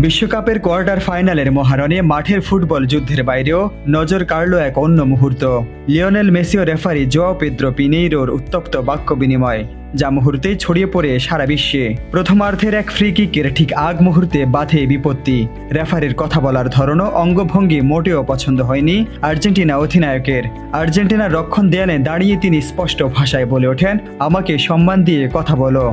বিশ্বকাপের কোয়ার্টার ফাইনালের মহারণে মাঠের ফুটবল যুদ্ধের বাইরেও নজর কাড়ল এক অন্য মুহূর্ত। লিওনেল মেসি ও রেফারি জোয়াও পেদ্রো পিনেইরোর উত্তপ্ত বাক্য বিনিময়, যা মুহূর্তেই ছড়িয়ে পড়ে সারা বিশ্বে। প্রথমার্ধের এক ফ্রি কিকের ঠিক আগ মুহূর্তে বাধে বিপত্তি। রেফারির কথা বলার ধরনও অঙ্গভঙ্গি মোটেও পছন্দ হয়নি আর্জেন্টিনা অধিনায়কের। আর্জেন্টিনার রক্ষণ দেয়ালে দাঁড়িয়ে তিনি স্পষ্ট ভাষায় বলে ওঠেন, আমাকে সম্মান দিয়ে কথা বলো।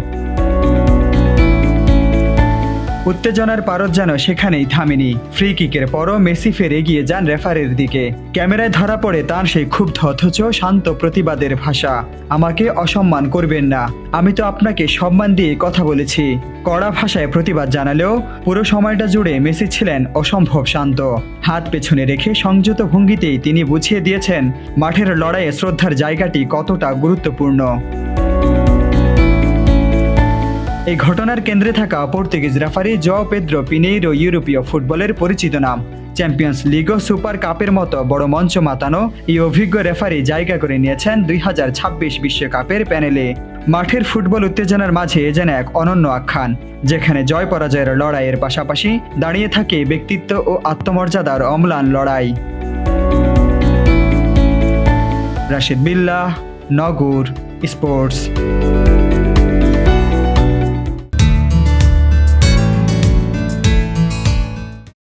উত্তেজনার পারদ যেন সেখানেই থামেনি। ফ্রি কিকের পরও মেসি ফের এগিয়ে যান রেফারির দিকে। ক্যামেরায় ধরা পড়ে তার সেই ক্ষুব্ধ অথচ শান্ত প্রতিবাদের ভাষা। আমাকে অসম্মান করবেন না, আমি তো আপনাকে সম্মান দিয়ে কথা বলেছি। কড়া ভাষায় প্রতিবাদ জানালেও পুরো সময়টা জুড়ে মেসি ছিলেন অসম্ভব শান্ত। হাত পেছনে রেখে সংযত ভঙ্গিতেই তিনি বুঝিয়ে দিয়েছেন মাঠের লড়াইয়ে শ্রদ্ধার জায়গাটি কতটা গুরুত্বপূর্ণ। এই ঘটনার কেন্দ্রে থাকা পর্তুগিজ রেফারি জোয়াও পেদ্রো পিনেইরো ইউরোপীয় ফুটবলের পরিচিত নাম। চ্যাম্পিয়ন্স লিগ ও সুপার কাপের মতো বড় মঞ্চ মাতানো এই অভিজ্ঞ রেফারি জায়গা করে নিয়েছেন 2026 বিশ্বকাপের প্যানেলে। মাঠের ফুটবল উত্তেজনার মাঝে যেন এক অনন্য আখ্যান, যেখানে জয় পরাজয়ের লড়াইয়ের পাশাপাশি দাঁড়িয়ে থাকে ব্যক্তিত্ব ও আত্মমর্যাদার অম্লান লড়াই। রাশিদ বিল্লাহ, নগর স্পোর্টস।